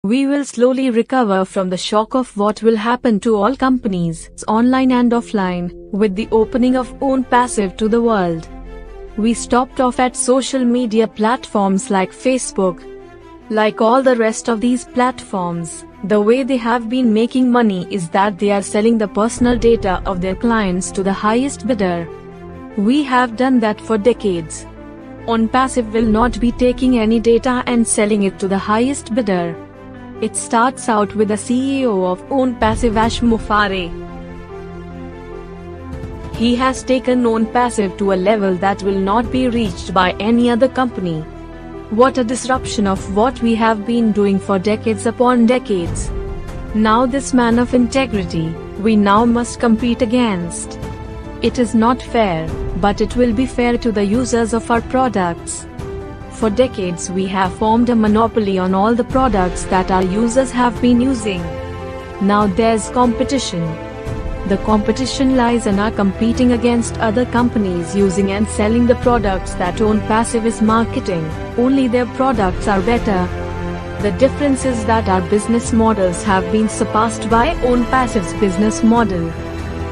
We will slowly recover from the shock of what will happen to all companies, online and offline, with the opening of Onpassive to the world. We stopped off at social media platforms like Facebook. Like all the rest of these platforms, the way they have been making money is that they are selling the personal data of their clients to the highest bidder. We have done that for decades. Onpassive will not be taking any data and selling it to the highest bidder. It starts out with the CEO of Onpassive, Ash Mufareh. He has taken Onpassive to a level that will not be reached by any other company. What a disruption of what we have been doing for decades upon decades. Now this man of integrity, we now must compete against. It is not fair, but it will be fair to the users of our products. For decades we have formed a monopoly on all the products that our users have been using. Now there's competition. The competition lies in our competing against other companies using and selling the products that Onpassive is marketing, only their products are better. The difference is that our business models have been surpassed by Onpassive's business model.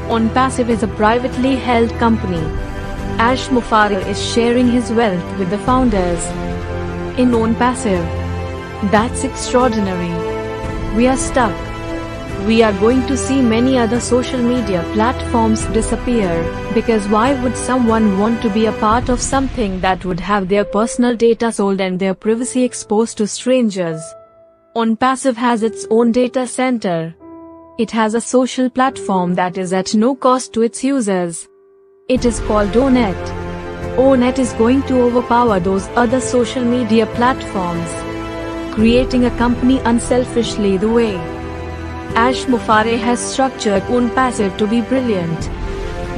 Onpassive is a privately held company. Ash Mufareh is sharing his wealth with the founders in Onpassive. That's extraordinary. We are stuck. We are going to see many other social media platforms disappear, because why would someone want to be a part of something that would have their personal data sold and their privacy exposed to strangers? Onpassive has its own data center. It has a social platform that is at no cost to its users. It is called Onet. Onet is going to overpower those other social media platforms, creating a company unselfishly the way Ash Mufareh has structured Onpassive to be brilliant.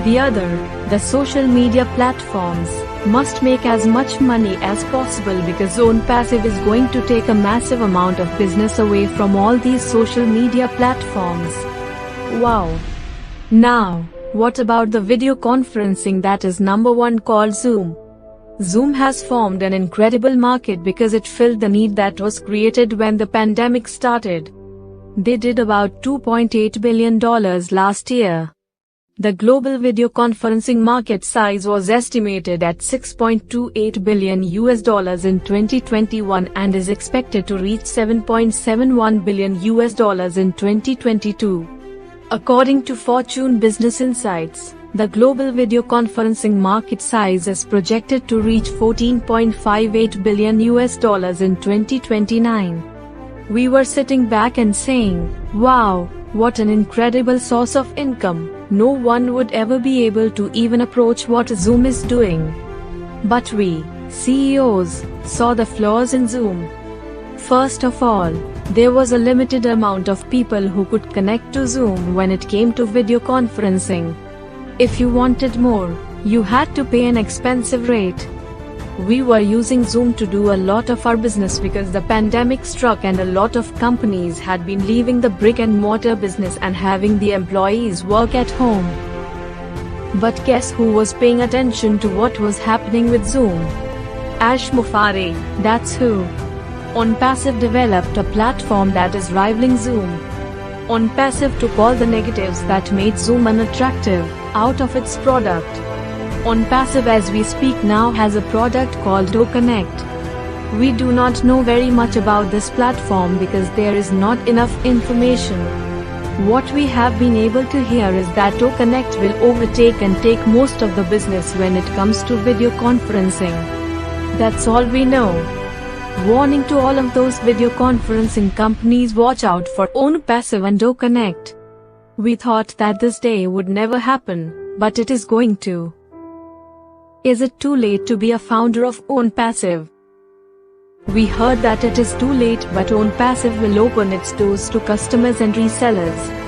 The social media platforms, must make as much money as possible because Onpassive is going to take a massive amount of business away from all these social media platforms. Wow! Now, what about the video conferencing that is number one called Zoom? Zoom has formed an incredible market because it filled the need that was created when the pandemic started. They did about $2.8 billion last year. The global video conferencing market size was estimated at $6.28 billion in 2021 and is expected to reach $7.71 billion in 2022. According to Fortune Business Insights, the global video conferencing market size is projected to reach $14.58 billion in 2029. We were sitting back and saying, wow, what an incredible source of income. No one would ever be able to even approach what Zoom is doing. But we, CEOs, saw the flaws in Zoom. First of all, there was a limited amount of people who could connect to Zoom when it came to video conferencing. If you wanted more, you had to pay an expensive rate. We were using Zoom to do a lot of our business because the pandemic struck and a lot of companies had been leaving the brick-and-mortar business and having the employees work at home. But guess who was paying attention to what was happening with Zoom? Ash Mufareh, that's who. Onpassive developed a platform that is rivaling Zoom. Onpassive took all the negatives that made Zoom unattractive out of its product. Onpassive as we speak now has a product called DoConnect. We do not know very much about this platform because there is not enough information. What we have been able to hear is that DoConnect will overtake and take most of the business when it comes to video conferencing. That's all we know. Warning to all of those video conferencing companies, watch out for Onpassive and DoConnect. We thought that this day would never happen, but it is going to. Is it too late to be a founder of Onpassive? We heard that it is too late, but Onpassive will open its doors to customers and resellers.